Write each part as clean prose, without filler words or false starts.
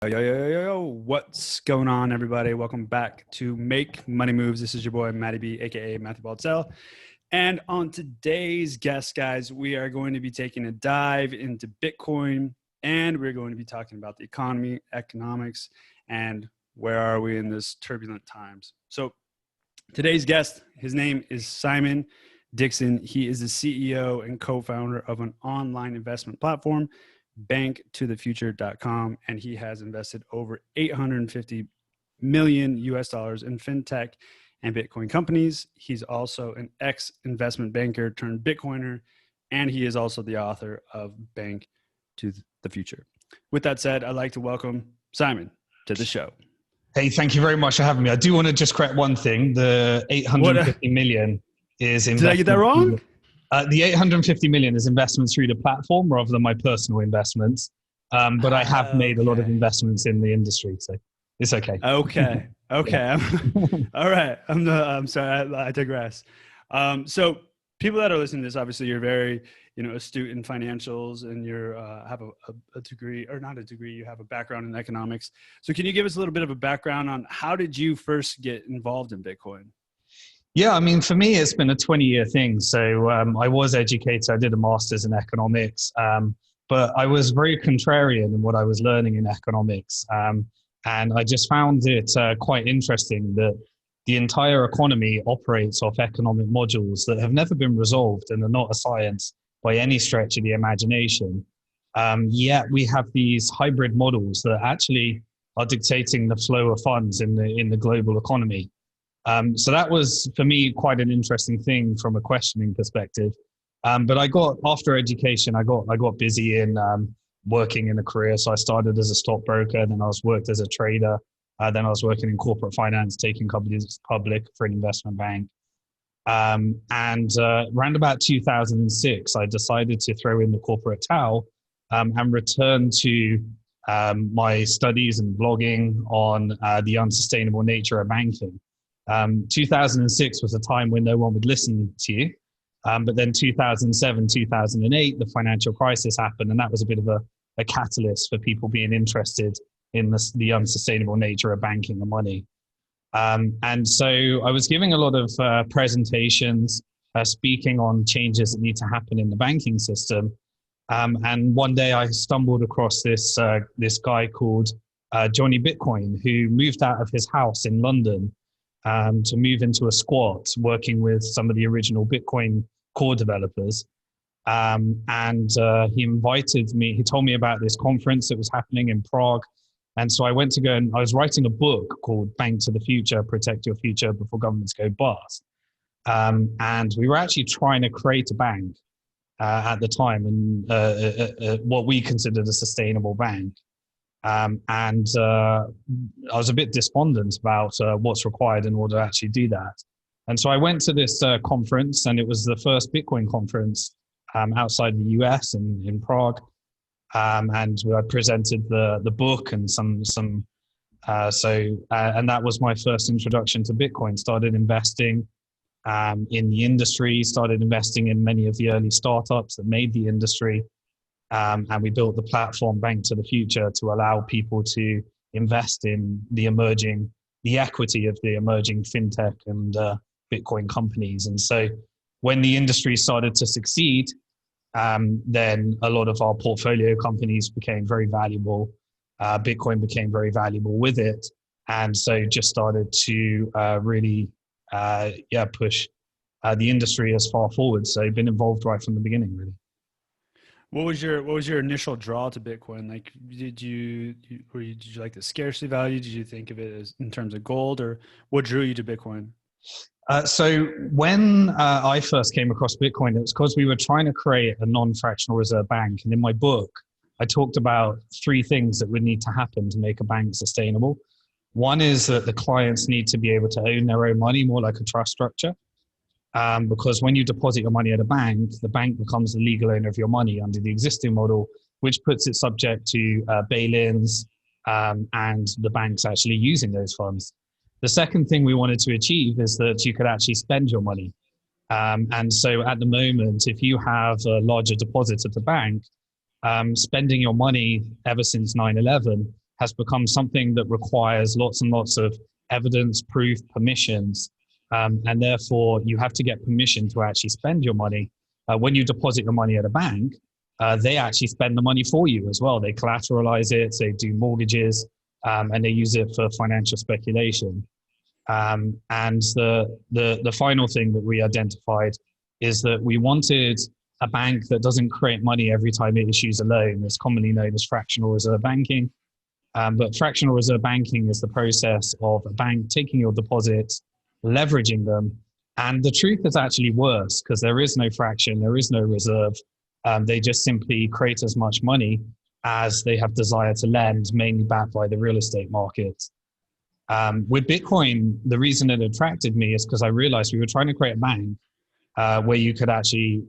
What's going on, everybody? Welcome back to Make Money Moves. This is your boy, Matty B, aka Matthew Baltzell. And on today's guest, guys, we are going to be taking a dive into Bitcoin, and we're going to be talking about the economy, economics, and where are we in this turbulent times. So today's guest, his name is Simon Dixon. He is the CEO and co-founder of an online investment platform, banktothefuture.com, and he has invested over $850 million in fintech and Bitcoin companies. He's also an ex-investment banker turned Bitcoiner, and he is also the author of Bank to the Future. With that said, I'd like to welcome Simon to the show. Hey, thank you very much for having me. I do want to just correct one thing. The 850 million is investment. Did I get that wrong? The 850 million is investments through the platform rather than my personal investments. But I have made a lot of investments in the industry, so it's okay. Okay. Yeah. All right. I'm sorry. I digress. So people that are listening to this, obviously you're very, astute in financials, and you're have a degree, or not a degree, you have a background in economics. So can you give us a little bit of a background on how did you first get involved in Bitcoin? Yeah, I mean, for me, it's been a 20-year thing. So I was educated. I did a master's in economics, but I was very contrarian in what I was learning in economics. And I just found it quite interesting that the entire economy operates off economic modules that have never been resolved and are not a science by any stretch of the imagination. Yet we have these hybrid models that actually are dictating the flow of funds in the global economy. So that was, for me, quite an interesting thing from a questioning perspective. But after education, I got busy in working in a career. So I started as a stockbroker, then I worked as a trader. Then I was working in corporate finance, taking companies public for an investment bank. And around about 2006, I decided to throw in the corporate towel and return to my studies and blogging on the unsustainable nature of banking. 2006 was a time when no one would listen to you. But then 2007, 2008, the financial crisis happened, and that was a bit of a catalyst for people being interested in the unsustainable nature of banking and money. And so I was giving a lot of presentations, speaking on changes that need to happen in the banking system. And one day I stumbled across this guy called Johnny Bitcoin, who moved out of his house in London to move into a squat, working with some of the original Bitcoin core developers. And he invited me, he told me about this conference that was happening in Prague. And so I went to go, and I was writing a book called Bank to the Future, Protect Your Future Before Governments Go Bust. And we were actually trying to create a bank at the time, and what we considered a sustainable bank. And I was a bit despondent about what's required in order to actually do that. And so I went to this conference, and it was the first Bitcoin conference outside the US in Prague. And I presented the book and and that was my first introduction to Bitcoin. Started investing in the industry, started investing in many of the early startups that made the industry. And we built the platform Bank to the Future to allow people to invest in the equity of the emerging fintech and Bitcoin companies. And so when the industry started to succeed, then a lot of our portfolio companies became very valuable. Bitcoin became very valuable with it. And so just started to really push the industry as far forward. So been involved right from the beginning, really. What was your initial draw to Bitcoin? Like, did you like the scarcity value? Did you think of it as in terms of gold, or what drew you to Bitcoin? So when I first came across Bitcoin, it was because we were trying to create a non-fractional reserve bank. And in my book, I talked about 3 things that would need to happen to make a bank sustainable. One is that the clients need to be able to own their own money, more like a trust structure. Because when you deposit your money at a bank, the bank becomes the legal owner of your money under the existing model, which puts it subject to bail-ins and the banks actually using those funds. The second thing we wanted to achieve is that you could actually spend your money. And so at the moment, if you have a larger deposit at the bank, spending your money ever since 9/11 has become something that requires lots and lots of evidence, proof, permissions. And therefore, you have to get permission to actually spend your money. When you deposit your money at a bank, they actually spend the money for you as well. They collateralize it, they do mortgages, and they use it for financial speculation. And the final thing that we identified is that we wanted a bank that doesn't create money every time it issues a loan. It's commonly known as fractional reserve banking. But fractional reserve banking is the process of a bank taking your deposits, leveraging them. And the truth is actually worse because there is no fraction, there is no reserve. They just simply create as much money as they have desire to lend, mainly backed by the real estate market. With Bitcoin, the reason it attracted me is because I realized we were trying to create a bank where you could actually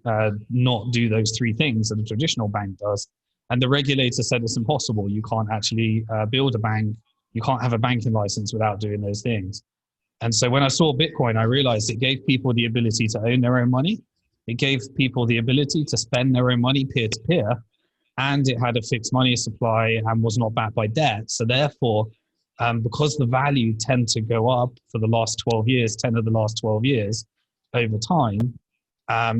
not do those three things that a traditional bank does. And the regulator said it's impossible. You can't actually build a bank. You can't have a banking license without doing those things. And so when I saw Bitcoin, I realized it gave people the ability to own their own money. It gave people the ability to spend their own money peer to peer. And it had a fixed money supply and was not backed by debt. So therefore, because the value tend to go up for the last 12 years, 10 of the last 12 years over time,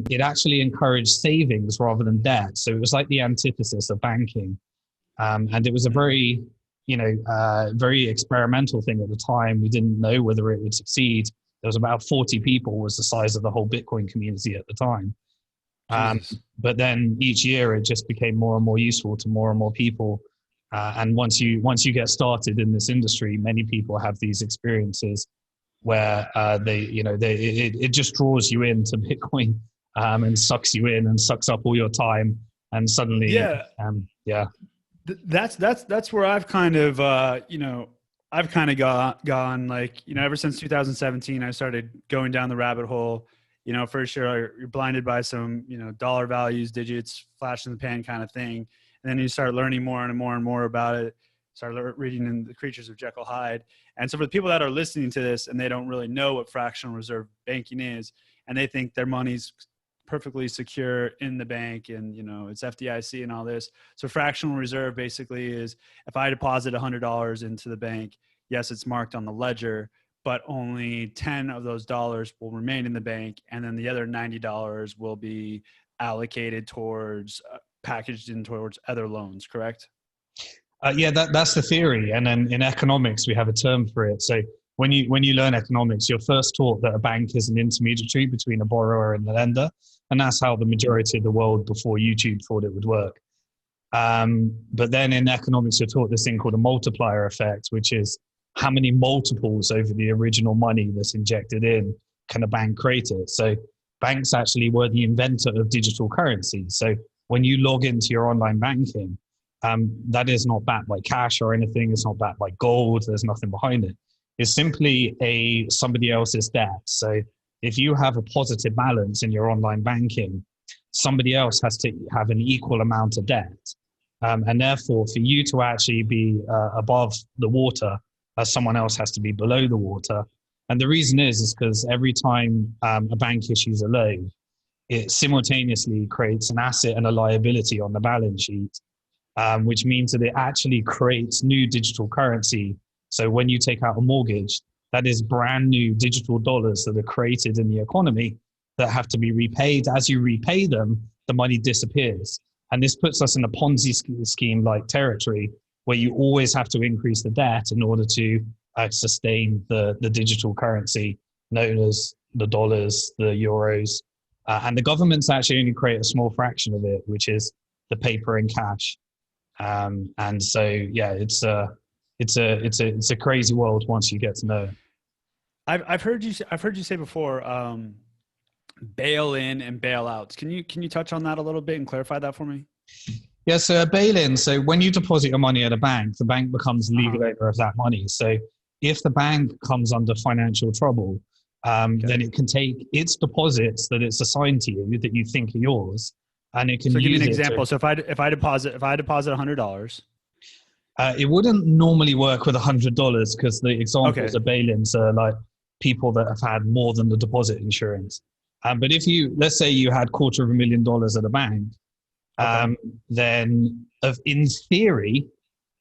it actually encouraged savings rather than debt. So it was like the antithesis of banking. And it was a very, very experimental thing at the time. We didn't know whether it would succeed. There was about 40 people was the size of the whole Bitcoin community at the time. But then each year it just became more and more useful to more and more people. And once you get started in this industry, many people have these experiences where it just draws you into Bitcoin and sucks you in and sucks up all your time, and suddenly that's where I've kind of gone like, ever since 2017 I started going down the rabbit hole. First you're blinded by some dollar values, digits, flash in the pan kind of thing. And then you start learning more and more and more about it, start reading in The Creatures of Jekyll Hyde. And so for the people that are listening to this and they don't really know what fractional reserve banking is, and they think their money's perfectly secure in the bank and, it's FDIC and all this. So fractional reserve basically is if I deposit $100 into the bank, yes, it's marked on the ledger, but only 10 of those dollars will remain in the bank. And then the other $90 will be allocated towards packaged in towards other loans, correct? That's the theory. And then in economics, we have a term for it. So when you learn economics, you're first taught that a bank is an intermediary between a borrower and the lender. And that's how the majority of the world before YouTube thought it would work. But then in economics, you're taught this thing called a multiplier effect, which is how many multiples over the original money that's injected in can a bank create it? So banks actually were the inventor of digital currency. So when you log into your online banking, that is not backed by cash or anything. It's not backed by gold. There's nothing behind it. It's simply somebody else's debt. So if you have a positive balance in your online banking, somebody else has to have an equal amount of debt. And therefore, for you to actually be above the water, someone else has to be below the water. And the reason is because every time a bank issues a loan, it simultaneously creates an asset and a liability on the balance sheet, which means that it actually creates new digital currency. So when you take out a mortgage, that is brand new digital dollars that are created in the economy that have to be repaid. As you repay them, the money disappears. And this puts us in a Ponzi scheme-like territory where you always have to increase the debt in order to sustain the digital currency known as the dollars, the euros. And the governments actually only create a small fraction of it, which is the paper and cash. And so, yeah, it's a crazy world once you get to know it. I've heard you say before, bail in and bail outs. Can you touch on that a little bit and clarify that for me? Yeah, so a bail-in. So when you deposit your money at a bank, the bank becomes legal owner of that money. So if the bank comes under financial trouble, then it can take its deposits that it's assigned to you that you think are yours, and it can. So give me an example. So if I deposit $100, it wouldn't normally work with $100 because the examples of bail-ins are like people that have had more than the deposit insurance. But if let's say you had $250,000 at a bank. Then in theory,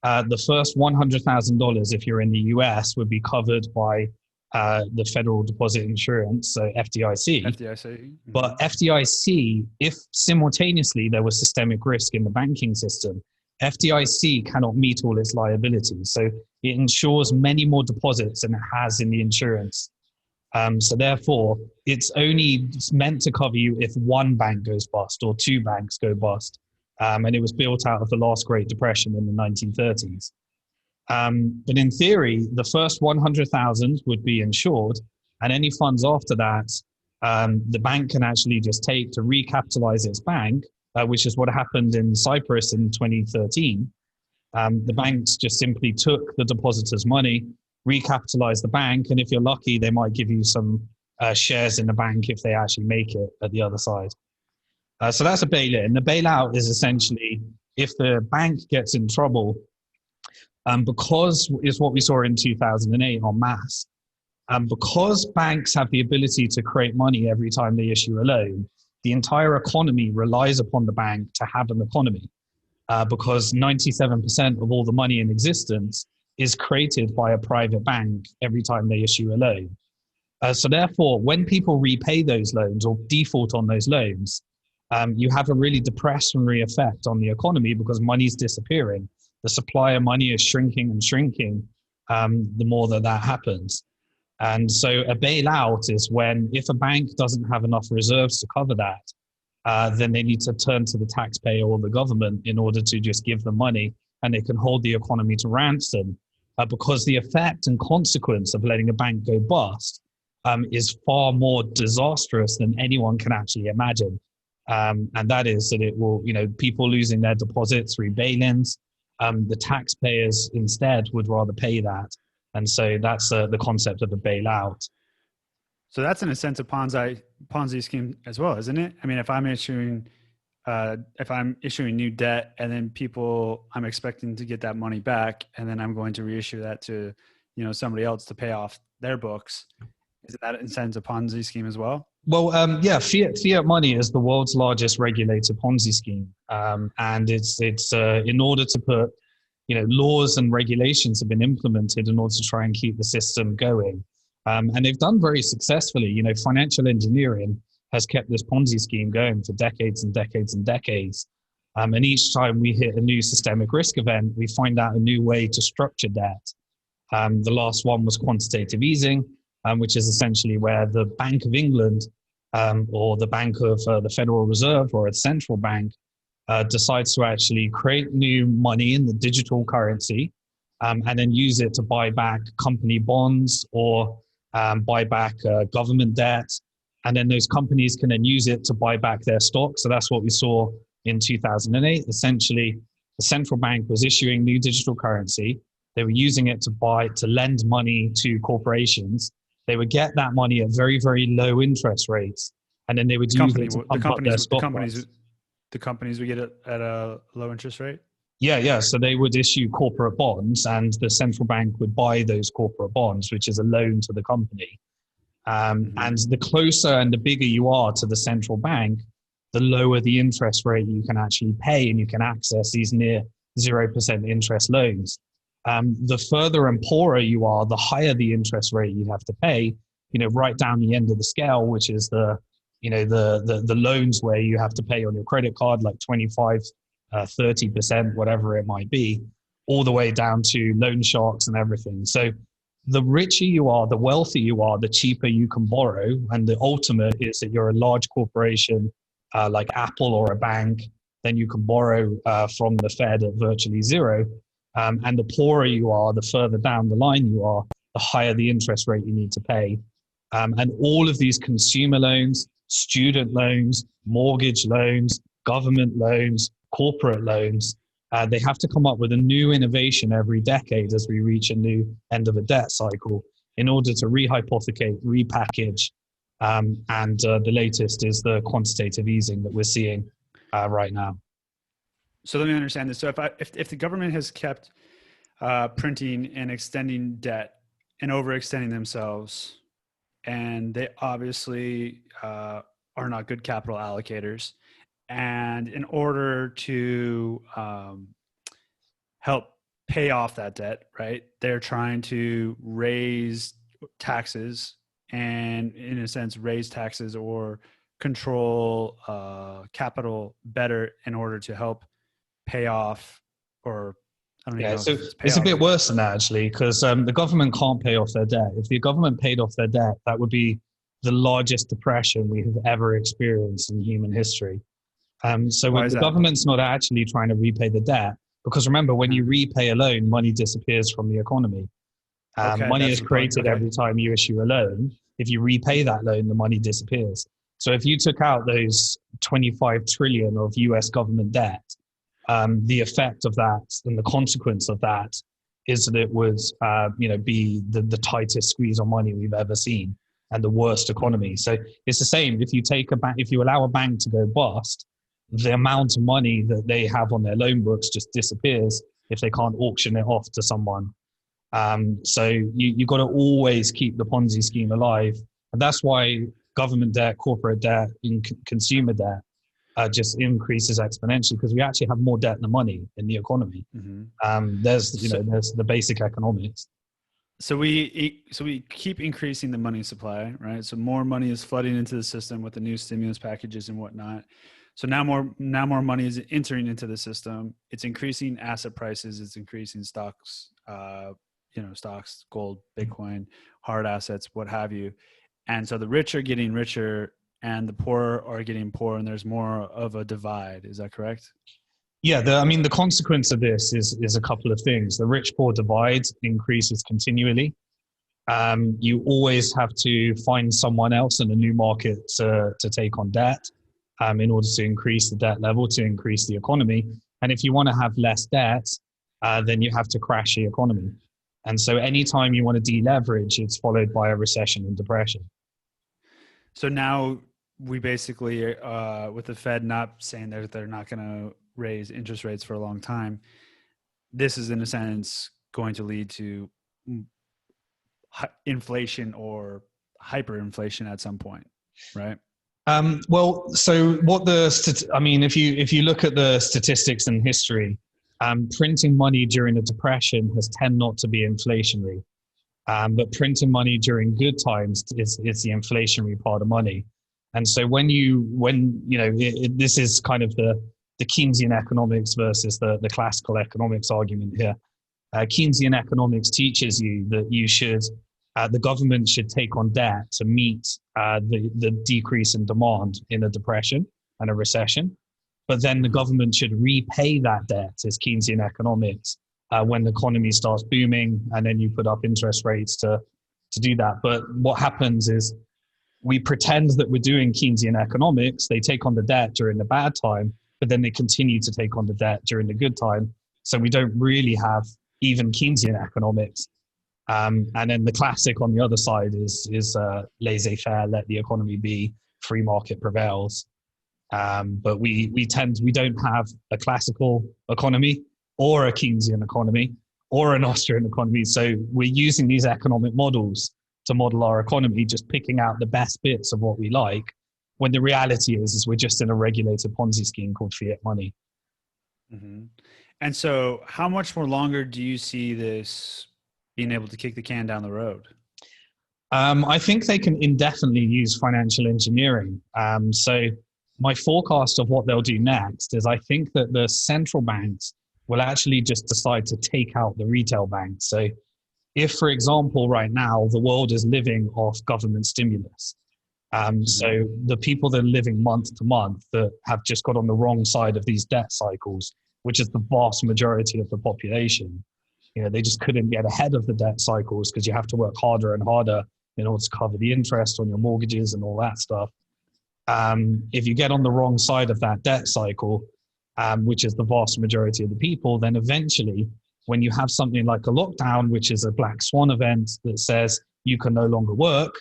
The first $100,000, if you're in the US, would be covered by the Federal Deposit Insurance, so FDIC. FDIC. Mm-hmm. But FDIC, if simultaneously there was systemic risk in the banking system, FDIC cannot meet all its liabilities. So it insures many more deposits than it has in the insurance. So therefore, it's only meant to cover you if one bank goes bust or two banks go bust. And it was built out of the last Great Depression in the 1930s. But in theory, the first 100,000 would be insured, and any funds after that, the bank can actually just take to recapitalize its bank, which is what happened in Cyprus in 2013. The banks just simply took the depositors' money, recapitalized the bank, and if you're lucky, they might give you some shares in the bank if they actually make it at the other side. So that's a bail-in. The bailout is essentially if the bank gets in trouble, because it's what we saw in 2008 en masse. Because banks have the ability to create money every time they issue a loan, the entire economy relies upon the bank to have an economy, because 97% of all the money in existence is created by a private bank every time they issue a loan. So therefore, when people repay those loans or default on those loans, you have a really depressionary effect on the economy because money's disappearing. The supply of money is shrinking and shrinking the more that happens. And so a bailout is when if a bank doesn't have enough reserves to cover that, then they need to turn to the taxpayer or the government in order to just give them money, and they can hold the economy to ransom, because the effect and consequence of letting a bank go bust is far more disastrous than anyone can actually imagine. And that is that it will, people losing their deposits through bail-ins. The taxpayers instead would rather pay that. And so that's the concept of a bailout. So that's in a sense a Ponzi scheme as well, isn't it? I mean, if I'm issuing new debt and then I'm expecting to get that money back, and then I'm going to reissue that to, somebody else to pay off their books. Isn't that in a sense a Ponzi scheme as well? Well, fiat money is the world's largest regulated Ponzi scheme, and it's in order to put, laws and regulations have been implemented in order to try and keep the system going, and they've done very successfully. Financial engineering has kept this Ponzi scheme going for decades and decades and decades, and each time we hit a new systemic risk event, we find out a new way to structure debt. The last one was quantitative easing, which is essentially where the Bank of England or the Bank of the Federal Reserve or a central bank decides to actually create new money in the digital currency, and then use it to buy back company bonds or buy back government debt. And then those companies can then use it to buy back their stock. So that's what we saw in 2008. Essentially, the central bank was issuing new digital currency. They were using it to lend money to corporations. They would get that money at very, very low interest rates, and then they would use it to pump up their stock price. The companies would get it at a low interest rate? Yeah. So they would issue corporate bonds, and the central bank would buy those corporate bonds, which is a loan to the company. And the closer and the bigger you are to the central bank, the lower the interest rate you can actually pay, and you can access these near 0% interest loans. The further and poorer you are, the higher the interest rate you have to pay, right down the end of the scale, which is the loans where you have to pay on your credit card, like 25, 30%, whatever it might be, all the way down to loan sharks and everything. So the richer you are, the wealthier you are, the cheaper you can borrow. And the ultimate is that you're a large corporation like Apple or a bank, then you can borrow from the Fed at virtually zero. And the poorer you are, the further down the line you are, the higher the interest rate you need to pay. And all of these consumer loans, student loans, mortgage loans, government loans, corporate loans, they have to come up with a new innovation every decade as we reach a new end of a debt cycle in order to rehypothecate, repackage. And the latest is the quantitative easing that we're seeing right now. So let me understand this. So if the government has kept printing and extending debt and overextending themselves, and they obviously are not good capital allocators, and in order to help pay off that debt, right? They're trying to raise taxes and, in a sense, raise taxes or control capital better in order to help pay off, or I don't even Yeah, know so if it's pay it's a off. bit worse than that actually, because the government can't pay off their debt. If the government paid off their debt, that would be the largest depression we have ever experienced in human history. So Why is the that? government's not actually trying to repay the debt, because remember, when you repay a loan, money disappears from the economy. Okay, Money that's is the point. created Okay. every time you issue a loan. If you repay that loan, the money disappears. So if you took out those 25 trillion of US government debt, the effect of that and the consequence of that is that it would, be the tightest squeeze on money we've ever seen and the worst economy. So it's the same. If you take a bank, if you allow a bank to go bust, the amount of money that they have on their loan books just disappears if they can't auction it off to someone. So you got to always keep the Ponzi scheme alive, and that's why government debt, corporate debt, and consumer debt just increases exponentially, because we actually have more debt than money in the economy. There's there's the basic economics. So we keep increasing the money supply, right? So more money is flooding into the system with the new stimulus packages and whatnot. So now more money is entering into the system. It's increasing asset prices. It's increasing stocks, stocks, gold, Bitcoin, hard assets, what have you. And so the rich are getting richer and the poor are getting poor, and there's more of a divide. Is that correct? Yeah, the consequence of this is a couple of things. The rich poor divide increases continually. You always have to find someone else in a new market to take on debt in order to increase the debt level, to increase the economy. And if you want to have less debt, then you have to crash the economy. And so anytime you want to deleverage, it's followed by a recession and depression. So now we basically, with the Fed not saying that they're not going to raise interest rates for a long time, this is in a sense going to lead to inflation or hyperinflation at some point, right? So what if you look at the statistics in history, printing money during a depression has tend not to be inflationary, but printing money during good times is the inflationary part of money. And so this is kind of the Keynesian economics versus the classical economics argument here. Keynesian economics teaches you that the government should take on debt to meet the decrease in demand in a depression and a recession. But then the government should repay that debt, as Keynesian economics, when the economy starts booming, and then you put up interest rates to do that. But what happens is we pretend that we're doing Keynesian economics. They take on the debt during the bad time, but then they continue to take on the debt during the good time. So we don't really have even Keynesian economics. And then the classic on the other side is laissez-faire, let the economy be, free market prevails. But we don't have a classical economy or a Keynesian economy or an Austrian economy. So we're using these economic models to model our economy, just picking out the best bits of what we like, when the reality is we're just in a regulated Ponzi scheme called fiat money. Mm-hmm. And so how much more longer do you see this being able to kick the can down the road? I think they can indefinitely use financial engineering. So my forecast of what they'll do next is I think that the central banks will actually just decide to take out the retail banks. So if, for example, right now, the world is living off government stimulus, so the people that are living month to month that have just got on the wrong side of these debt cycles, which is the vast majority of the population, they just couldn't get ahead of the debt cycles because you have to work harder and harder in order to cover the interest on your mortgages and all that stuff. If you get on the wrong side of that debt cycle, which is the vast majority of the people, then eventually when you have something like a lockdown, which is a black swan event that says you can no longer work,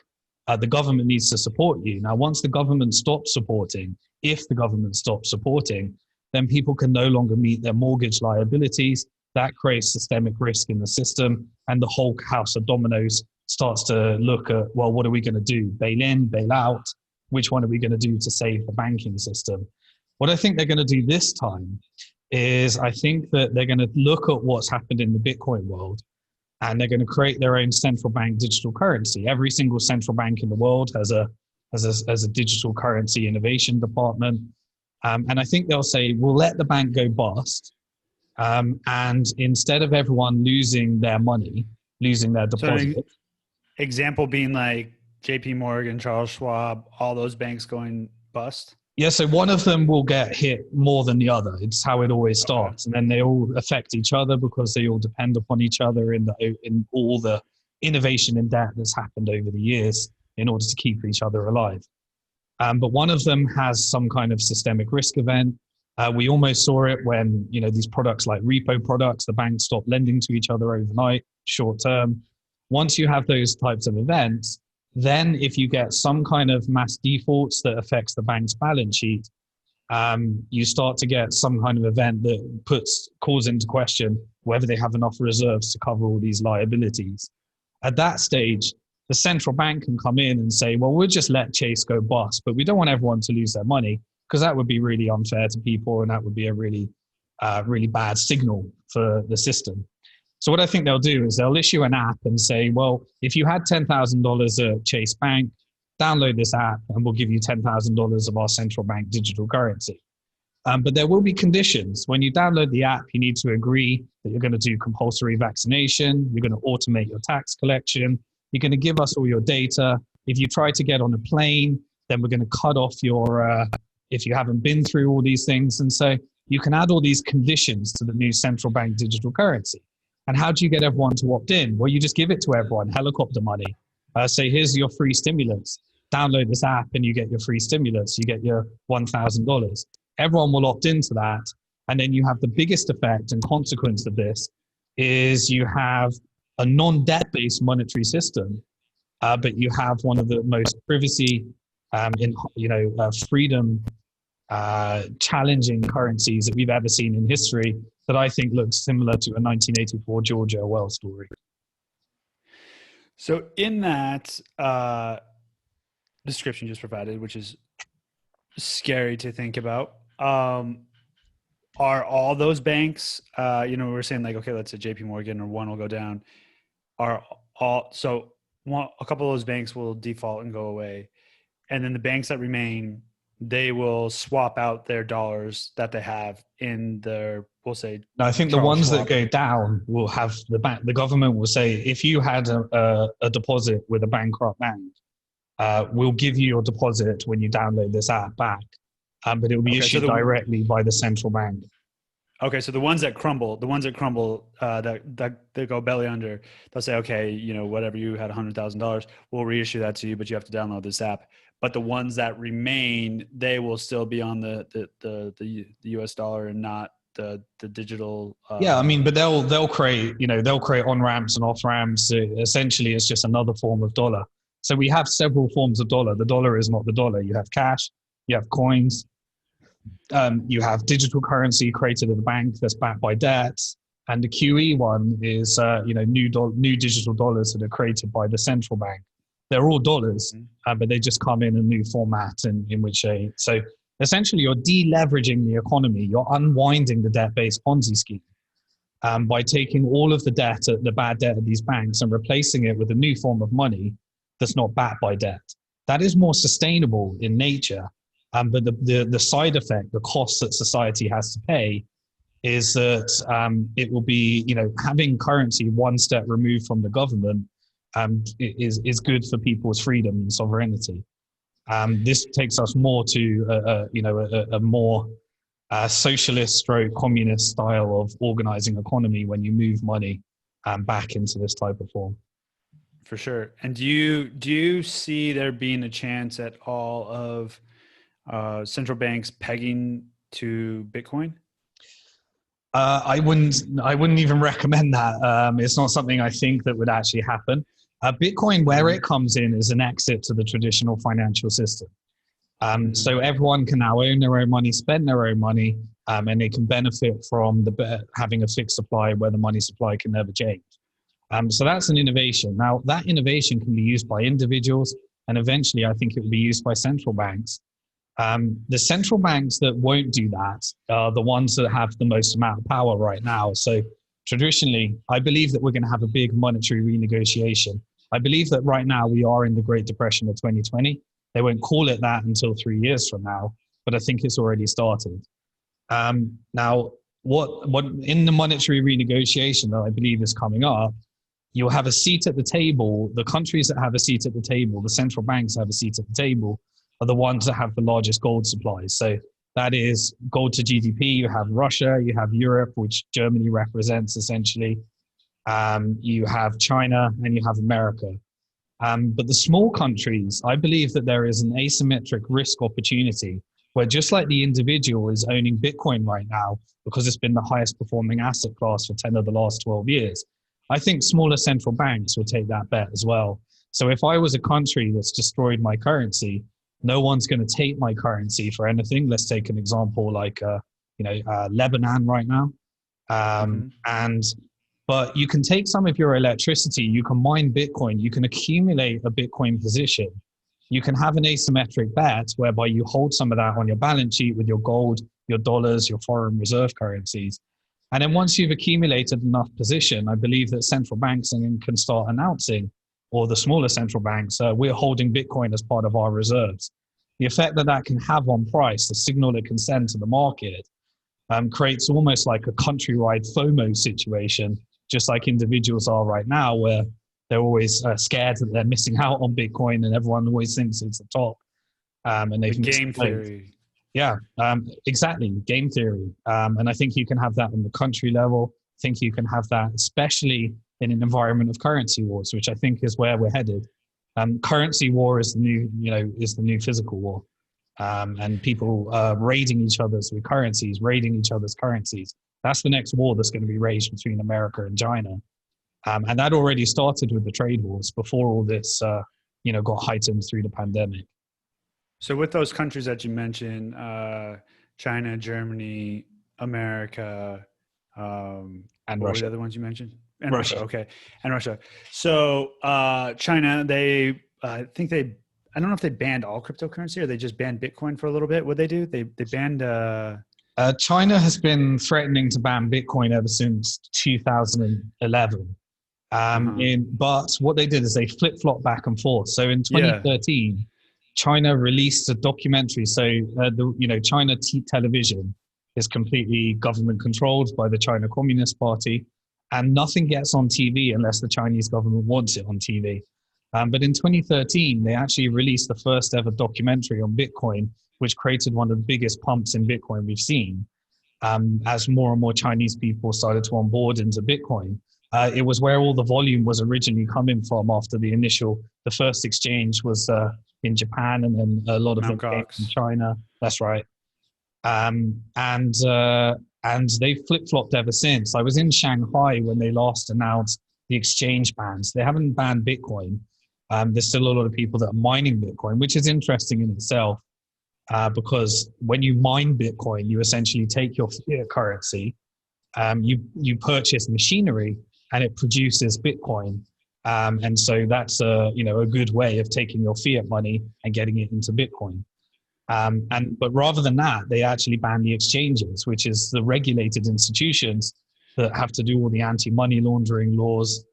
the government needs to support you. Now, once the government stops supporting, if the government stops supporting, then people can no longer meet their mortgage liabilities. That creates systemic risk in the system, and the whole house of dominoes starts to look at, well, what are we going to do? Bail in, bail out? Which one are we going to do to save the banking system? What I think they're going to do this time is I think that they're going to look at what's happened in the Bitcoin world, and they're going to create their own central bank digital currency. Every single central bank in the world has a digital currency innovation department. And I think they'll say, we'll let the bank go bust. And instead of everyone losing their money, losing their deposit. So example being like JP Morgan, Charles Schwab, all those banks going bust? Yeah, so one of them will get hit more than the other. It's how it always starts. And then they all affect each other because they all depend upon each other in all the innovation and debt that's happened over the years in order to keep each other alive. But one of them has some kind of systemic risk event. We almost saw it when, these products like repo products, the banks stopped lending to each other overnight, short term. Once you have those types of events, then if you get some kind of mass defaults that affects the bank's balance sheet, you start to get some kind of event that calls into question whether they have enough reserves to cover all these liabilities. At that stage, the central bank can come in and say, well, we'll just let Chase go bust, but we don't want everyone to lose their money because that would be really unfair to people and that would be a really bad signal for the system. So what I think they'll do is they'll issue an app and say, well, if you had $10,000 at Chase Bank, download this app and we'll give you $10,000 of our central bank digital currency. But there will be conditions. When you download the app, you need to agree that you're going to do compulsory vaccination. You're going to automate your tax collection. You're going to give us all your data. If you try to get on a plane, then we're going to cut off your, if you haven't been through all these things. And so you can add all these conditions to the new central bank digital currency. And how do you get everyone to opt in? Well, you just give it to everyone, helicopter money. Say, here's your free stimulants. Download this app and you get your free stimulants. You get your $1,000. Everyone will opt into that. And then you have the biggest effect and consequence of this is you have a non-debt-based monetary system, but you have one of the most privacy, freedom challenging currencies that we've ever seen in history that I think looks similar to a 1984 George Orwell story. So in that description you just provided, which is scary to think about, are all those banks, we're saying like, okay, let's say JP Morgan or one will go down, a couple of those banks will default and go away. And then the banks that remain, they will swap out their dollars that they have in their, we'll say. No, I think the ones that go down will have the government will say, if you had a deposit with a bankrupt bank, we'll give you your deposit when you download this app back. But it will be issued directly by the central bank. Okay, so the ones that crumble, that they go belly under, they'll say, okay, whatever you had $100,000, we'll reissue that to you, but you have to download this app. But the ones that remain, they will still be on the US dollar and not the digital. But they'll create on ramps and off ramps. Essentially, it's just another form of dollar. So we have several forms of dollar. The dollar is not the dollar. You have cash, you have coins. You have digital currency created at the bank that's backed by debt, and the QE one is new digital dollars that are created by the central bank. They're all dollars, but they just come in a new format in which so essentially you're deleveraging the economy. You're unwinding the debt-based Ponzi scheme by taking all of the bad debt of these banks and replacing it with a new form of money that's not backed by debt. That is more sustainable in nature. But the side effect, the cost that society has to pay is that it will be, having currency one step removed from the government is good for people's freedom and sovereignty. This takes us more to, a more socialist stroke communist style of organizing economy when you move money back into this type of form. For sure. And do you see there being a chance at all of central banks pegging to Bitcoin? I wouldn't even recommend that. It's not something I think that would actually happen. Bitcoin, where it comes in, is an exit to the traditional financial system. So everyone can now own their own money, spend their own money, and they can benefit from having a fixed supply where the money supply can never change. So that's an innovation. Now, that innovation can be used by individuals, and eventually I think it will be used by central banks. The central banks that won't do that are the ones that have the most amount of power right now. So traditionally, I believe that we're going to have a big monetary renegotiation. I believe that right now we are in the Great Depression of 2020. They won't call it that until 3 years from now, but I think it's already started. Now, what in the monetary renegotiation that I believe is coming up, you'll have a seat at the table. The countries that have a seat at the table, the central banks have a seat at the table, are the ones that have the largest gold supplies. So that is gold to GDP. You have Russia, you have Europe, which Germany represents essentially. You have China, and you have America. But the small countries, I believe that there is an asymmetric risk opportunity where, just like the individual is owning Bitcoin right now because it's been the highest performing asset class for 10 of the last 12 years, I think smaller central banks will take that bet as well. So if I was a country that's destroyed my currency, no one's going to take my currency for anything. Let's take an example like Lebanon right now. And But you can take some of your electricity, you can mine Bitcoin, you can accumulate a Bitcoin position. You can have an asymmetric bet whereby you hold some of that on your balance sheet with your gold, your dollars, your foreign reserve currencies. And then once you've accumulated enough position, I believe that central banks can start announcing, or the smaller central banks, we're holding Bitcoin as part of our reserves. The effect that that can have on price, the signal it can send to the market, creates almost like a countrywide FOMO situation, just like individuals are right now, where they're always scared that they're missing out on Bitcoin, and everyone always thinks it's the top. And they've game theory. Yeah, exactly. Game theory. And I think you can have that on the country level. I think you can have that, especially in an environment of currency wars, which I think is where we're headed. Currency war is the new physical war. And people raiding each other's currencies, raiding each other's currencies. That's the next war that's going to be waged between America and China. And that already started with the trade wars before all this, got heightened through the pandemic. So with those countries that you mentioned, China, Germany, America, and what Russia. were the other ones you mentioned? And Russia. Okay. And Russia. So China, I don't know if they banned all cryptocurrency or they just banned Bitcoin for a little bit. What they do? They banned. China has been threatening to ban Bitcoin ever since 2011. But what they did is they flip-flopped back and forth. So in 2013, China released a documentary. So China television is completely government controlled by the China Communist Party, and nothing gets on TV unless the Chinese government wants it on TV. But in 2013, they actually released the first ever documentary on Bitcoin, which created one of the biggest pumps in Bitcoin we've seen. As more and more Chinese people started to onboard into Bitcoin. It was where all the volume was originally coming from after the first exchange was in Japan, and then a lot of them came from China. That's right. And they flip-flopped ever since. I was in Shanghai when they last announced the exchange bans. They haven't banned Bitcoin. There's still a lot of people that are mining Bitcoin, which is interesting in itself, because when you mine Bitcoin, you essentially take your fiat currency, you purchase machinery, and it produces Bitcoin. And so that's a good way of taking your fiat money and getting it into Bitcoin. But rather than that, they actually banned the exchanges, which is the regulated institutions that have to do all the anti-money laundering laws.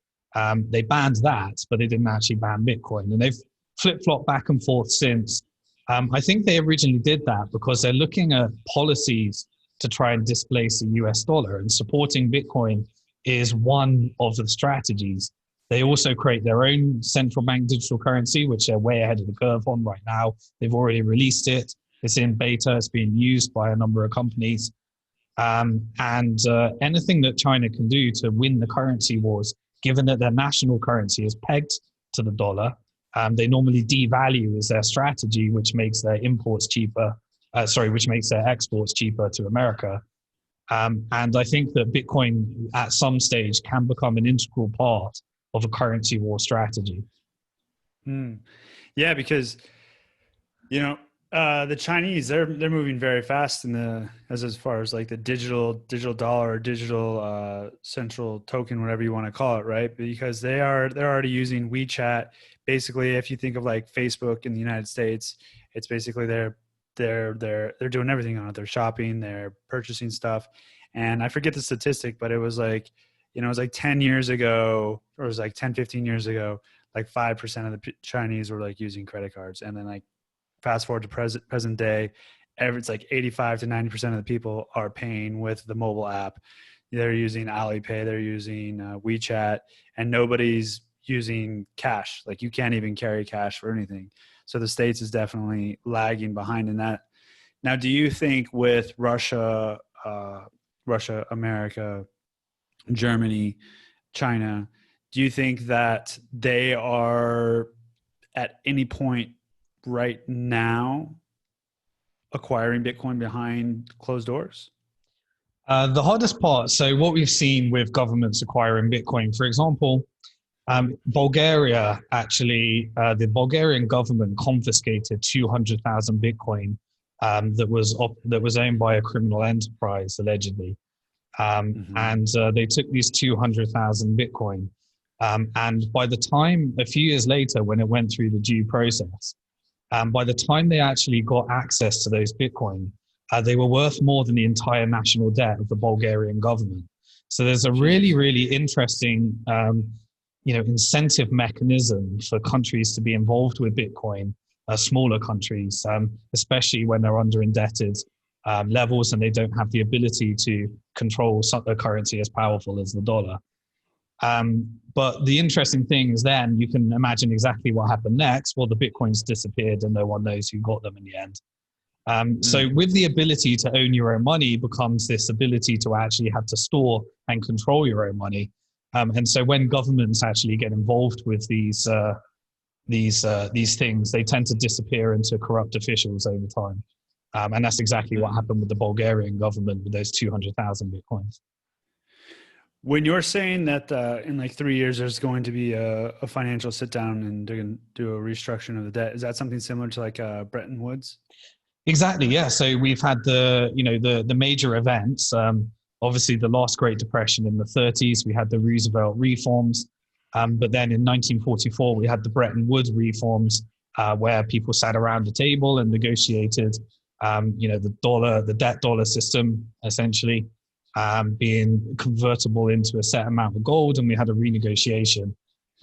They banned that, but they didn't actually ban Bitcoin. And they've flip-flopped back and forth since. I think they originally did that because they're looking at policies to try and displace the US dollar, and supporting Bitcoin is one of the strategies. They also create their own central bank digital currency, which they're way ahead of the curve on right now. They've already released it. It's in beta. It's being used by a number of companies. Anything that China can do to win the currency wars, given that their national currency is pegged to the dollar, they normally devalue as their strategy, which makes their imports cheaper. Which makes their exports cheaper to America. And I think that Bitcoin at some stage can become an integral part of a currency war strategy. Yeah, because the Chinese, they're moving very fast as far as like the digital dollar or digital central token, whatever you want to call it, right? Because they're already using WeChat. Basically, if you think of like Facebook in the United States, it's basically their they're doing everything on it. They're shopping, they're purchasing stuff. And I forget the statistic, but it was like, it was like 10 years ago, or it was like 10, 15 years ago, like 5% of the Chinese were like using credit cards. And then like fast forward to present day, it's like 85 to 90% of the people are paying with the mobile app. They're using Alipay, they're using WeChat, and nobody's using cash. Like you can't even carry cash for anything. So the States is definitely lagging behind in that. Now, do you think with Russia, America, Germany, China, do you think that they are at any point right now acquiring Bitcoin behind closed doors? The hardest part, so what we've seen with governments acquiring Bitcoin, for example, Bulgaria actually, the Bulgarian government confiscated 200,000 Bitcoin that was owned by a criminal enterprise, allegedly. And they took these 200,000 Bitcoin. And by the time, a few years later, when it went through the due process, by the time they actually got access to those Bitcoin, they were worth more than the entire national debt of the Bulgarian government. So there's a really, really interesting, incentive mechanism for countries to be involved with Bitcoin, smaller countries, especially when they're under indebted levels and they don't have the ability to control a currency as powerful as the dollar. But the interesting thing is then you can imagine exactly what happened next. Well, the Bitcoins disappeared and no one knows who got them in the end. So with the ability to own your own money becomes this ability to actually have to store and control your own money. And so when governments actually get involved with these things, they tend to disappear into corrupt officials over time. And that's exactly what happened with the Bulgarian government with those 200,000 Bitcoins. When you're saying that in like 3 years, there's going to be a financial sit down and they're going to do a restructuring of the debt, is that something similar to like Bretton Woods? Exactly. Yeah. So we've had the major events. Obviously, the last Great Depression in the 30s, we had the Roosevelt reforms. But then in 1944, we had the Bretton Woods reforms, where people sat around the table and negotiated, the debt dollar system, essentially being convertible into a set amount of gold. And we had a renegotiation.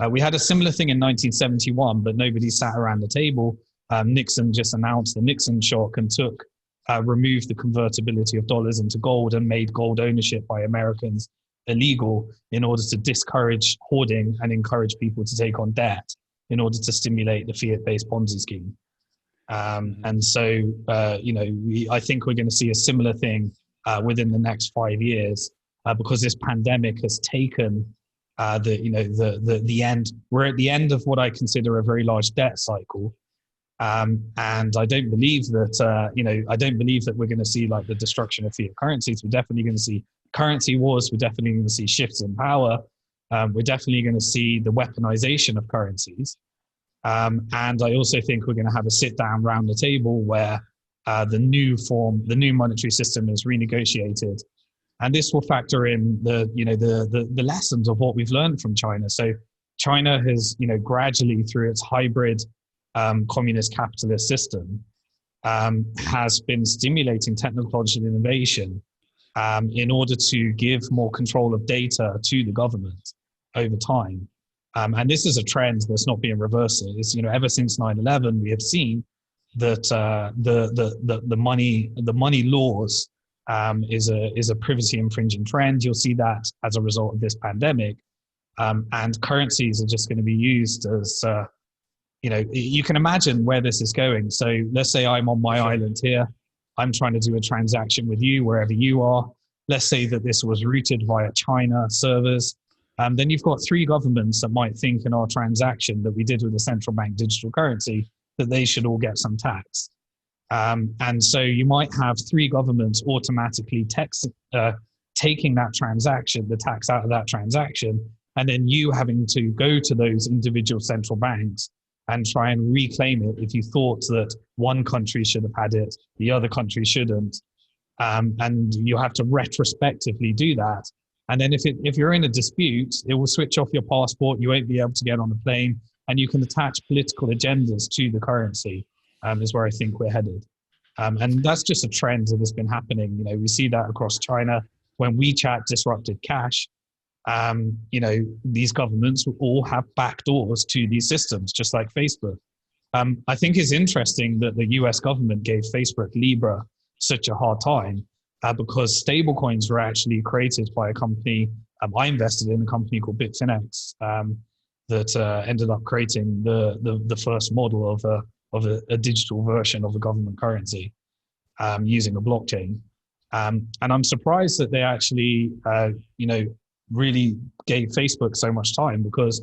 We had a similar thing in 1971, but nobody sat around the table. Nixon just announced the Nixon shock and removed the convertibility of dollars into gold and made gold ownership by Americans illegal in order to discourage hoarding and encourage people to take on debt in order to stimulate the fiat-based Ponzi scheme. And so, I think we're going to see a similar thing within the next 5 years because this pandemic has taken the end. We're at the end of what I consider a very large debt cycle. And I don't believe that we're going to see like the destruction of fiat currencies. We're definitely going to see currency wars. We're definitely going to see shifts in power. We're definitely going to see the weaponization of currencies. And I also think we're going to have a sit down round the table where the new monetary system is renegotiated. And this will factor in the lessons of what we've learned from China. So China has, gradually through its hybrid communist capitalist system has been stimulating technological innovation in order to give more control of data to the government over time. And this is a trend that's not being reversed. It's, ever since 9/11, we have seen that the money laws is a privacy infringing trend. You'll see that as a result of this pandemic, and currencies are just going to be used as you can imagine where this is going. So let's say I'm on my island here. I'm trying to do a transaction with you wherever you are. Let's say that this was routed via China servers. Then you've got three governments that might think in our transaction that we did with the central bank digital currency that they should all get some tax. And so you might have three governments automatically taking that transaction, the tax out of that transaction, and then you having to go to those individual central banks and try and reclaim it if you thought that one country should have had it, the other country shouldn't. And you have to retrospectively do that. And then if you're in a dispute, it will switch off your passport, you won't be able to get on a plane, and you can attach political agendas to the currency, is where I think we're headed. And that's just a trend that has been happening. We see that across China when WeChat disrupted cash. These governments will all have backdoors to these systems, just like Facebook. I think it's interesting that the US government gave Facebook Libra such a hard time because stablecoins were actually created by a company. I invested in a company called Bitfinex that ended up creating the first model of a digital version of a government currency using a blockchain. And I'm surprised that they actually, really gave Facebook so much time because,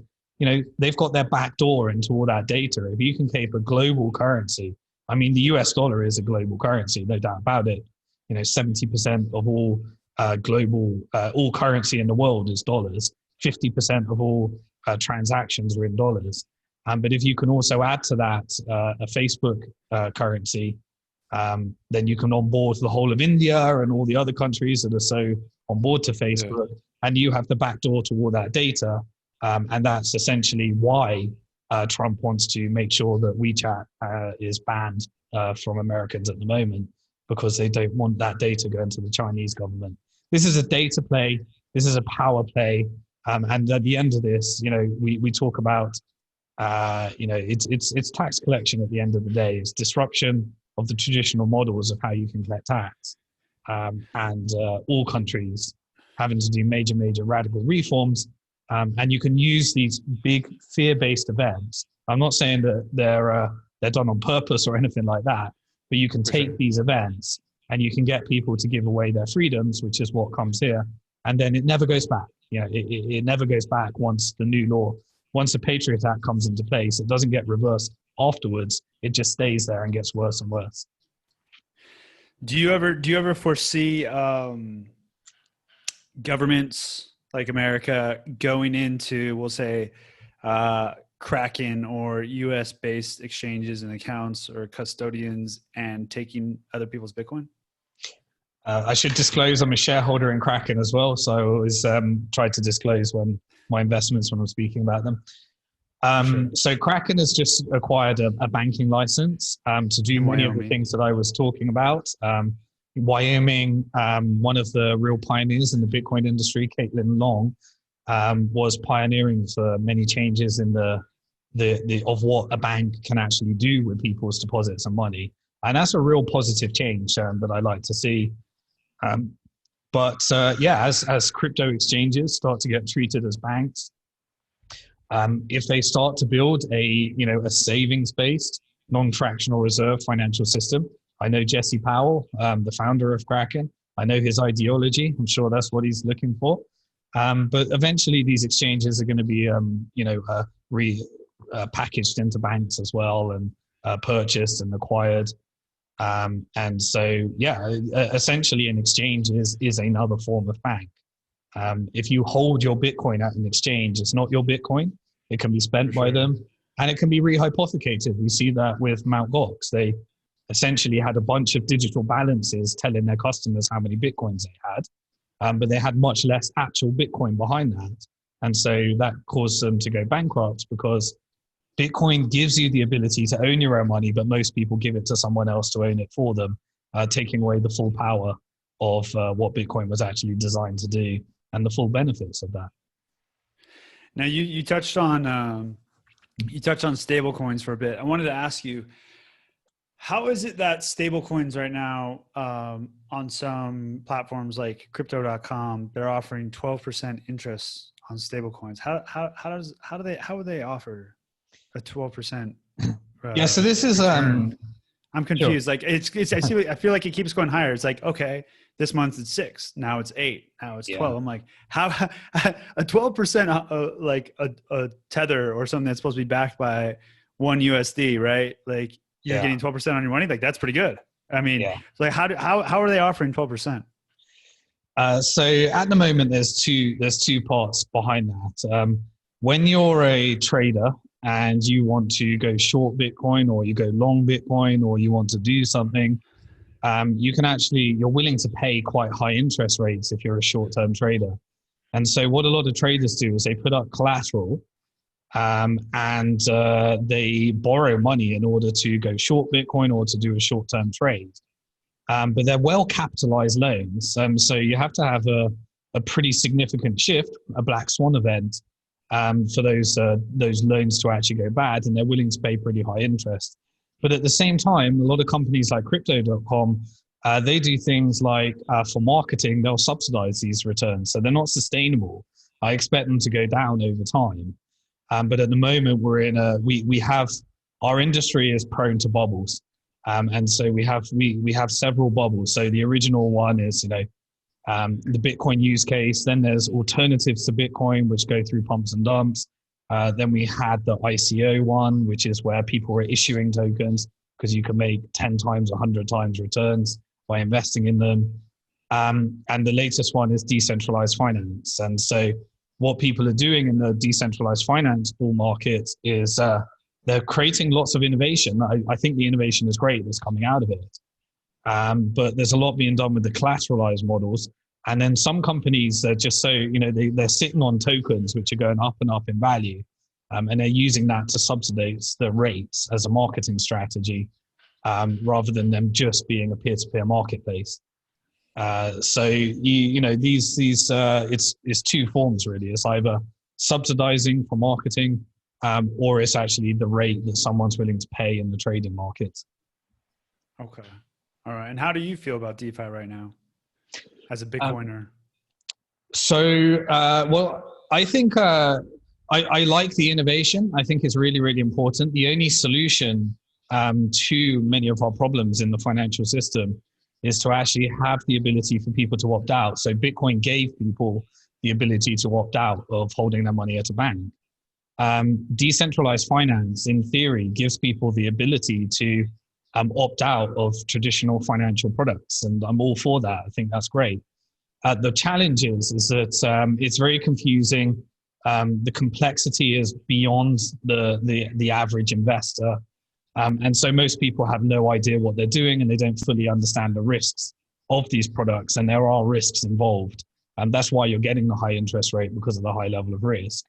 they've got their back door into all that data. If you can keep a global currency, I mean, the US dollar is a global currency, no doubt about it. 70% of all all currency in the world is dollars. 50% of all transactions are in dollars. But if you can also add to that a Facebook currency, then you can onboard the whole of India and all the other countries that are so on board to Facebook, and you have the backdoor to all that data. And that's essentially why Trump wants to make sure that WeChat is banned from Americans at the moment, because they don't want that data going to the Chinese government. This is a data play. This is a power play. And at the end of this, we talk about, it's tax collection at the end of the day. It's disruption of the traditional models of how you can collect tax. And all countries having to do major radical reforms. And you can use these big fear-based events. I'm not saying that they're done on purpose or anything like that, but you can take these events and you can get people to give away their freedoms, which is what comes here. And then it never goes back. It never goes back once the new law, once the Patriot Act comes into place. It doesn't get reversed afterwards. It just stays there and gets worse and worse. Do you ever foresee governments like America going into, we'll say, Kraken or US-based exchanges and accounts or custodians and taking other people's Bitcoin? I should disclose I'm a shareholder in Kraken as well, so I always try to disclose my investments when I'm speaking about them. Sure. So Kraken has just acquired a banking license to do many of the things that I was talking about. Wyoming, one of the real pioneers in the Bitcoin industry, Caitlin Long, was pioneering for many changes in the of what a bank can actually do with people's deposits and money, and that's a real positive change that I like to see. As crypto exchanges start to get treated as banks, if they start to build a savings-based, non-fractional reserve financial system. I know Jesse Powell, the founder of Kraken. I know his ideology. I'm sure that's what he's looking for. But eventually, these exchanges are going to be, packaged into banks as well, and purchased and acquired. Essentially, an exchange is another form of bank. If you hold your Bitcoin at an exchange, it's not your Bitcoin. It can be spent by them, and it can be rehypothecated. We see that with Mt. Gox. They essentially had a bunch of digital balances telling their customers how many Bitcoins they had, but they had much less actual Bitcoin behind that. And so that caused them to go bankrupt, because Bitcoin gives you the ability to own your own money, but most people give it to someone else to own it for them, taking away the full power of what Bitcoin was actually designed to do and the full benefits of that. Now you touched on stable coins for a bit. I wanted to ask you, how is it that stable coins right now on some platforms like crypto.com, they're offering 12% interest on stable coins? How would they offer a 12%? So this is I'm confused. Sure. Like I feel like it keeps going higher. It's like, okay, this month it's 6, now it's 8, now it's 12. I'm like, how a 12% like a tether or something that's supposed to be backed by $1 right? Like you're getting 12% on your money. Like that's pretty good. I mean, like how are they offering 12%? So at the moment, there's two parts behind that. When you're a trader and you want to go short Bitcoin, or you go long Bitcoin, or you want to do something, you're willing to pay quite high interest rates if you're a short-term trader. And so what a lot of traders do is they put up collateral, and they borrow money in order to go short Bitcoin or to do a short-term trade. But they're well-capitalized loans, so you have to have a pretty significant shift, a black swan event, for those loans to actually go bad, and they're willing to pay pretty high interest. But at the same time, a lot of companies like Crypto.com, they do things like for marketing, they'll subsidize these returns, so they're not sustainable. I expect them to go down over time. But at the moment, we have our industry is prone to bubbles, and so we have several bubbles. So the original one is the Bitcoin use case. Then there's alternatives to Bitcoin, which go through pumps and dumps. Then we had the ICO one, which is where people were issuing tokens because you can make 10 times, 100 times returns by investing in them. And the latest one is decentralized finance. And so what people are doing in the decentralized finance bull market is they're creating lots of innovation. I think the innovation is great that's coming out of it. But there's a lot being done with the collateralized models. And then some companies are just they're sitting on tokens which are going up and up in value. And they're using that to subsidize the rates as a marketing strategy, rather than them just being a peer-to-peer marketplace. So it's two forms really. It's either subsidizing for marketing, or it's actually the rate that someone's willing to pay in the trading markets. Okay. All right. And how do you feel about DeFi right now as a Bitcoiner? I think I like the innovation. I think it's really, really important. The only solution to many of our problems in the financial system is to actually have the ability for people to opt out. So Bitcoin gave people the ability to opt out of holding their money at a bank. Decentralized finance, in theory, gives people the ability to opt out of traditional financial products. And I'm all for that. I think that's great. The challenge is that it's very confusing. The complexity is beyond the average investor. And so most people have no idea what they're doing, and they don't fully understand the risks of these products. And there are risks involved. And that's why you're getting the high interest rate, because of the high level of risk.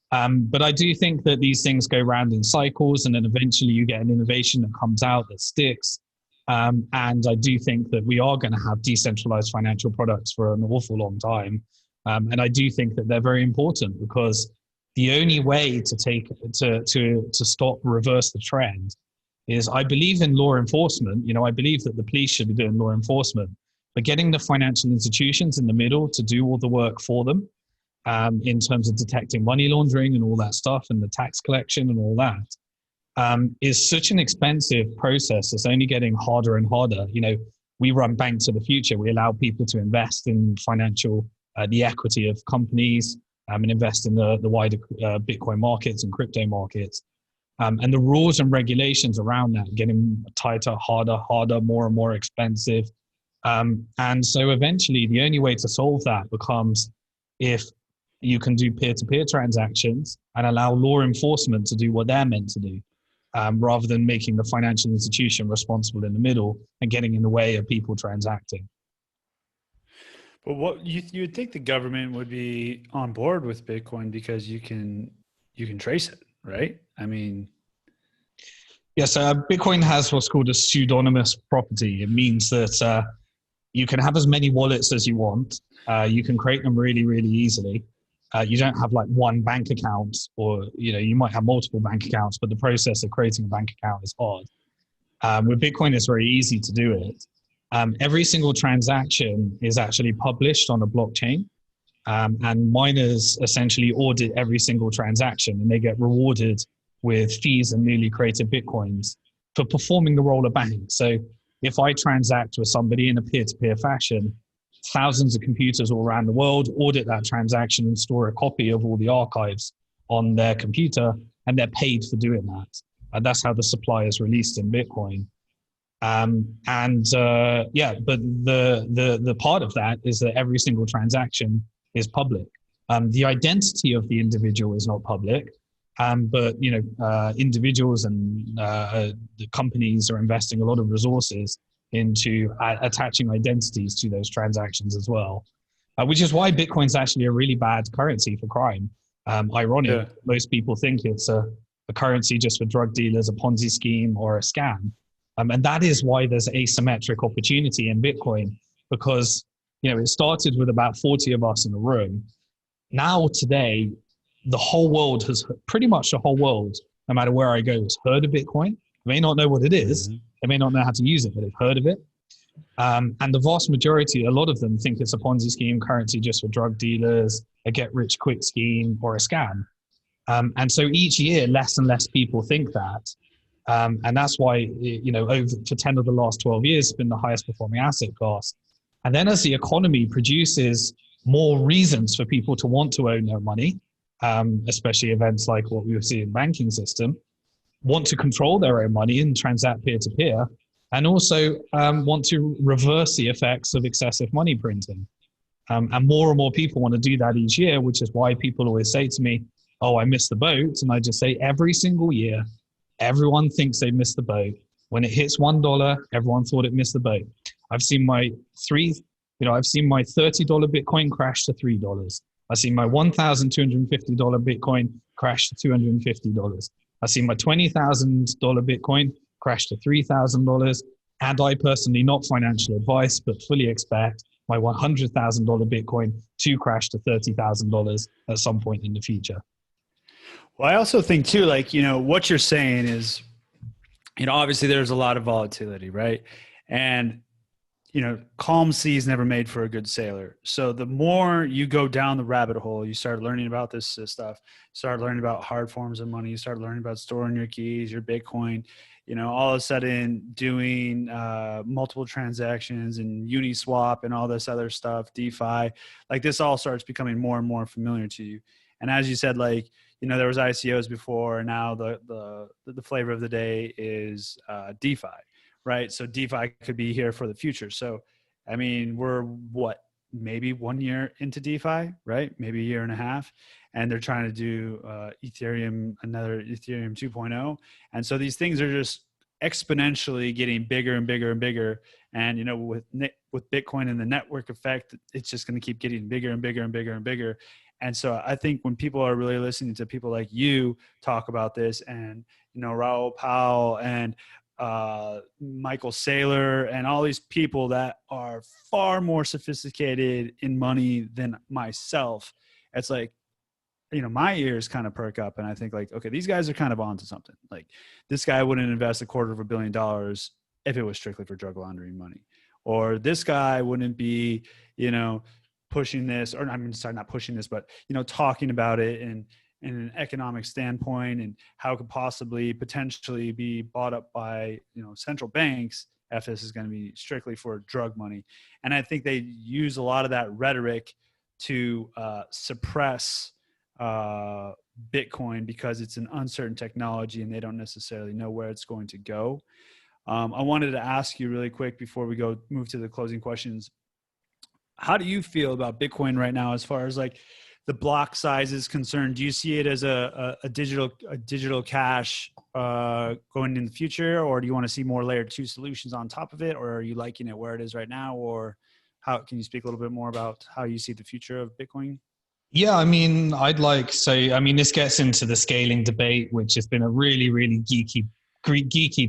But I do think that these things go round in cycles, and then eventually you get an innovation that comes out that sticks. And I do think that we are going to have decentralized financial products for an awful long time. And I do think that they're very important, because the only way to stop, reverse the trend is, I believe in law enforcement. I believe that the police should be doing law enforcement, but getting the financial institutions in the middle to do all the work for them, in terms of detecting money laundering and all that stuff, and the tax collection and all that, is such an expensive process. It's only getting harder and harder. We run Bank to the Future. We allow people to invest in the equity of companies, and invest in the wider Bitcoin markets and crypto markets. And the rules and regulations around that getting tighter, harder, more and more expensive. And so eventually the only way to solve that becomes if you can do peer-to-peer transactions and allow law enforcement to do what they're meant to do, rather than making the financial institution responsible in the middle and getting in the way of people transacting. But what you'd think the government would be on board with Bitcoin, because you can trace it, right? I mean, yes, Bitcoin has what's called a pseudonymous property. It means that you can have as many wallets as you want. You can create them really, really easily. You don't have like one bank account, or you might have multiple bank accounts, but the process of creating a bank account is hard. With Bitcoin, it's very easy to do it. Every single transaction is actually published on a blockchain, and miners essentially audit every single transaction, and they get rewarded with fees and newly created Bitcoins for performing the role of bank. So if I transact with somebody in a peer-to-peer fashion, thousands of computers all around the world audit that transaction and store a copy of all the archives on their computer, and they're paid for doing that. And that's how the supply is released in Bitcoin. But the part of that is that every single transaction is public. The identity of the individual is not public, but individuals and the companies are investing a lot of resources into attaching identities to those transactions as well, which is why Bitcoin's actually a really bad currency for crime. Ironic, most people think it's a currency just for drug dealers, a Ponzi scheme, or a scam. And that is why there's asymmetric opportunity in Bitcoin, because it started with about 40 of us in a room. Now, today, the whole world pretty much the whole world, no matter where I go, has heard of Bitcoin. They may not know what it is. They may not know how to use it, but they've heard of it. And the vast majority, a lot of them think it's a Ponzi scheme, currency just for drug dealers, a get-rich-quick scheme, or a scam. And so each year, less and less people think that. And that's why, over for 10 of the last 12 years, it's been the highest performing asset class. And then as the economy produces more reasons for people to want to own their money, especially events like what we see in the banking system, want to control their own money and transact peer-to-peer, and also want to reverse the effects of excessive money printing. And more people want to do that each year, which is why people always say to me, oh, I missed the boat. And I just say every single year, everyone thinks they missed the boat. When it hits $1, everyone thought it missed the boat. I've seen my $30 Bitcoin crash to $3. I've seen my $1,250 Bitcoin crash to $250. I've seen my $20,000 Bitcoin crash to $3,000. And I personally, not financial advice, but fully expect my $100,000 Bitcoin to crash to $30,000 at some point in the future. Well, I also think too, what you're saying is, obviously there's a lot of volatility, right? And, calm seas never made for a good sailor. So the more you go down the rabbit hole, you start learning about this stuff, start learning about hard forms of money, you start learning about storing your keys, your Bitcoin, all of a sudden doing multiple transactions and Uniswap and all this other stuff, DeFi, this all starts becoming more and more familiar to you. And as you said, there was ICOs before, and now the flavor of the day is DeFi, right? So DeFi could be here for the future. So, we're maybe 1 year into DeFi, right? Maybe a year and a half, and they're trying to do another Ethereum 2.0. And so these things are just exponentially getting bigger and bigger and bigger. And, with Bitcoin and the network effect, it's just going to keep getting bigger and bigger and bigger and bigger. And so I think when people are really listening to people like you talk about this, and, Raoul Pal and Michael Saylor and all these people that are far more sophisticated in money than myself, it's my ears kind of perk up, and I think okay, these guys are kind of onto something. This guy wouldn't invest $250 million if it was strictly for drug laundering money, or this guy wouldn't be, pushing this, or not pushing this, but, talking about it in an economic standpoint, and how it could possibly potentially be bought up by, central banks if this is going to be strictly for drug money. And I think they use a lot of that rhetoric to suppress Bitcoin, because it's an uncertain technology and they don't necessarily know where it's going to go. I wanted to ask you really quick before we move to the closing questions. How do you feel about Bitcoin right now, as far as the block size is concerned? Do you see it as a digital cash going in the future, or do you want to see more layer 2 solutions on top of it, or are you liking it where it is right now? Or can you speak a little bit more about how you see the future of Bitcoin? Yeah, this gets into the scaling debate, which has been a really, really geeky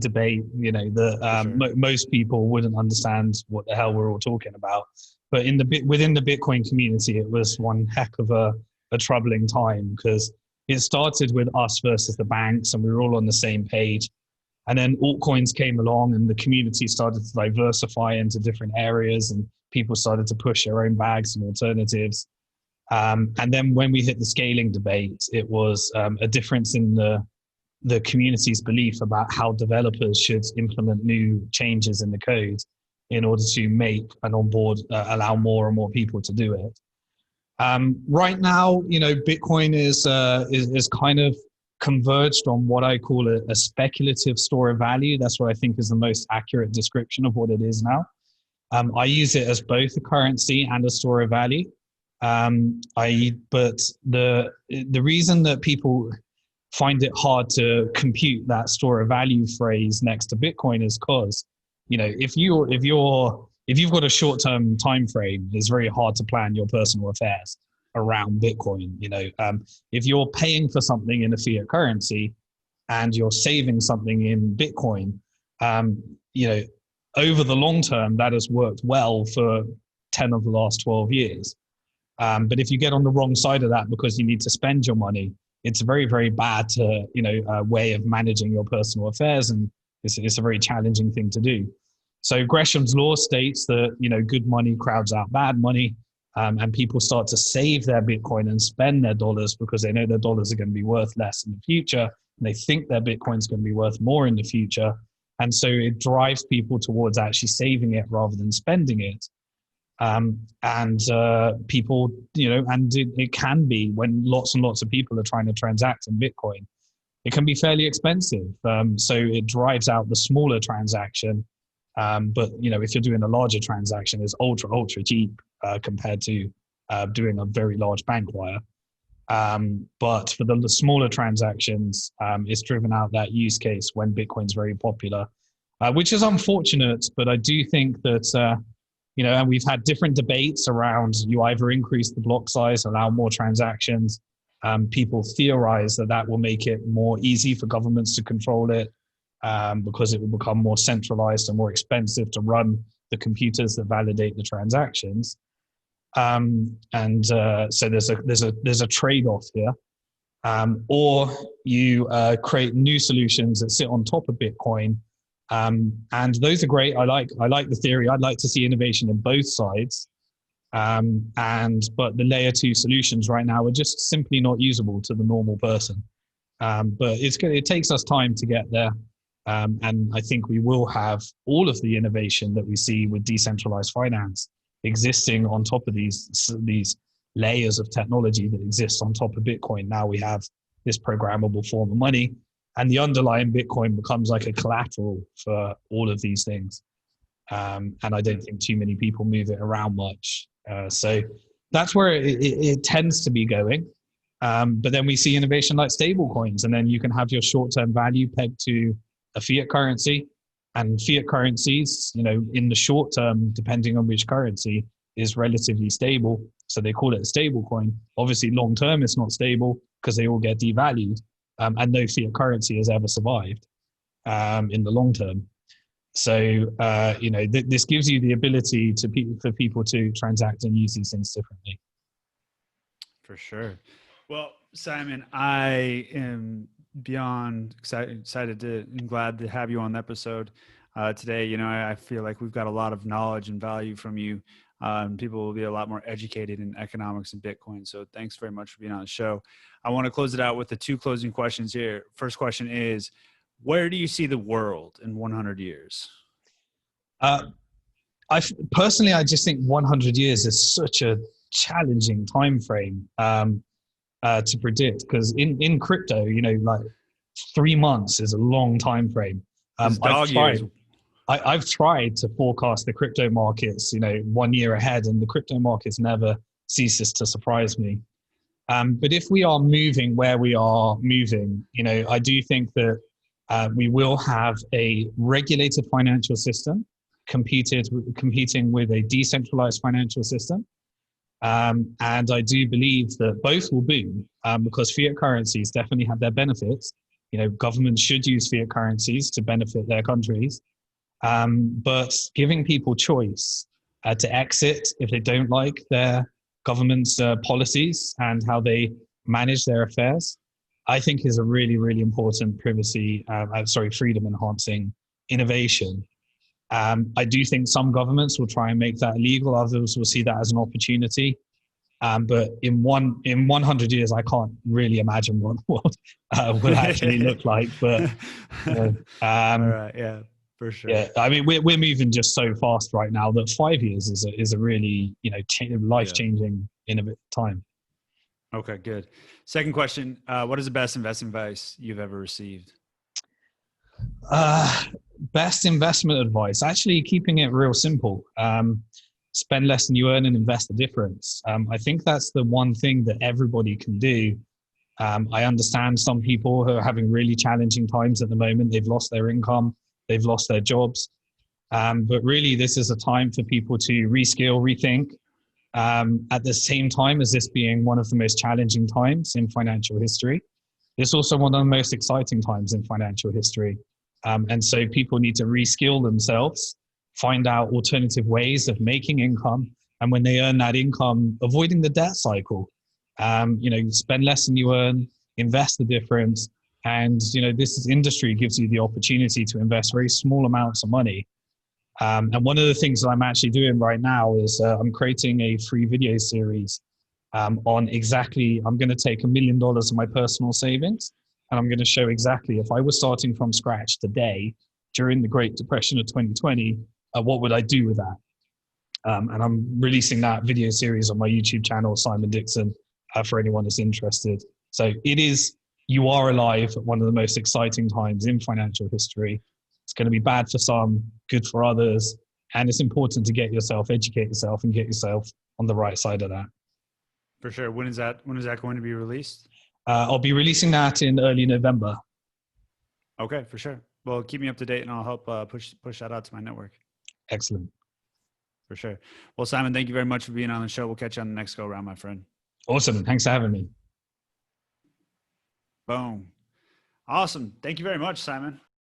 debate, that most people wouldn't understand what the hell we're all talking about. But within the Bitcoin community, it was one heck of a troubling time, because it started with us versus the banks, and we were all on the same page. And then altcoins came along, and the community started to diversify into different areas, and people started to push their own bags and alternatives. And then when we hit the scaling debate, it was a difference in the community's belief about how developers should implement new changes in the code in order to make and onboard, allow more and more people to do it. Right now, Bitcoin is kind of converged on what I call a speculative store of value. That's what I think is the most accurate description of what it is now. I use it as both a currency and a store of value. But the reason that people find it hard to compute that store of value phrase next to Bitcoin is because, if you've got a short-term time frame, it's very hard to plan your personal affairs. around Bitcoin. If you're paying for something in a fiat currency and you're saving something in Bitcoin, over the long term, that has worked well for 10 of the last 12 years. But if you get on the wrong side of that because you need to spend your money, it's a very, very bad way of managing your personal affairs. And it's a very challenging thing to do. So Gresham's law states that, good money crowds out bad money, and people start to save their Bitcoin and spend their dollars because they know their dollars are going to be worth less in the future. And they think their Bitcoin's going to be worth more in the future. And so it drives people towards actually saving it rather than spending it. People, it can be, when lots and lots of people are trying to transact in Bitcoin, it can be fairly expensive. So it drives out the smaller transaction. But if you're doing a larger transaction, it's ultra cheap compared to doing a very large bank wire. But for the smaller transactions, it's driven out that use case when Bitcoin's very popular, which is unfortunate. But I do think that, and we've had different debates around, you either increase the block size, allow more transactions. People theorize that will make it more easy for governments to control it, because it will become more centralized and more expensive to run the computers that validate the transactions. So there's a trade-off here, or you create new solutions that sit on top of Bitcoin, and those are great. I like the theory. I'd like to see innovation in both sides, but the layer 2 solutions right now are just simply not usable to the normal person. But it takes us time to get there, and I think we will have all of the innovation that we see with decentralized finance existing on top of these layers of technology that exist on top of Bitcoin. Now we have this programmable form of money, and the underlying Bitcoin becomes like a collateral for all of these things. And I don't think too many people move it around much. So that's where it tends to be going. But then we see innovation like stable coins, and then you can have your short-term value pegged to a fiat currency. And fiat currencies, in the short term, depending on which currency, is relatively stable. So they call it a stable coin. Obviously, long term, it's not stable because they all get devalued. And no fiat currency has ever survived in the long term. So, this gives you the ability for people to transact and use these things differently. For sure. Well, Simon, I am beyond excited and glad to have you on the episode today. I feel like we've got a lot of knowledge and value from you. People will be a lot more educated in economics and Bitcoin. So thanks very much for being on the show. I want to close it out with the 2 closing questions here. First question is, where do you see the world in 100 years? I just think 100 years is such a challenging time frame to predict, because in crypto, like 3 months is a long time frame. I've tried to forecast the crypto markets, 1 year ahead, and the crypto markets never ceases to surprise me. But if we are moving where we are moving, I do think that we will have a regulated financial system competing with a decentralized financial system. And I do believe that both will boom, because fiat currencies definitely have their benefits. Governments should use fiat currencies to benefit their countries. But giving people choice to exit if they don't like their government's policies and how they manage their affairs, I think is a really, really important freedom enhancing innovation. I do think some governments will try and make that illegal. Others will see that as an opportunity. But in 100 years, I can't really imagine what the world will actually look like. But all right, yeah, for sure. Yeah, I mean, we're moving just so fast right now that 5 years is a really life-changing innovative time. Okay, good. Second question: what is the best investment advice you've ever received? Best investment advice, actually keeping it real simple. Spend less than you earn and invest the difference. I think that's the one thing that everybody can do. I understand some people who are having really challenging times at the moment. They've lost their income, they've lost their jobs. But really, this is a time for people to reskill, rethink, At the same time as this being one of the most challenging times in financial history, it's also one of the most exciting times in financial history. And so people need to reskill themselves, find out alternative ways of making income. And when they earn that income, avoiding the debt cycle, spend less than you earn, invest the difference. And, this industry gives you the opportunity to invest very small amounts of money. And one of the things that I'm actually doing right now is I'm creating a free video series on exactly, I'm going to take $1 million of my personal savings, and I'm going to show exactly if I was starting from scratch today during the Great Depression of 2020, what would I do with that? And I'm releasing that video series on my YouTube channel, Simon Dixon, for anyone that's interested. So you are alive at one of the most exciting times in financial history. It's going to be bad for some, good for others. And it's important to educate yourself and get yourself on the right side of that. For sure. When is that going to be released? I'll be releasing that in early November. Okay, for sure. Well, keep me up to date and I'll help push that out to my network. Excellent. For sure. Well, Simon, thank you very much for being on the show. We'll catch you on the next go around, my friend. Awesome. Thanks for having me. Boom. Awesome. Thank you very much, Simon.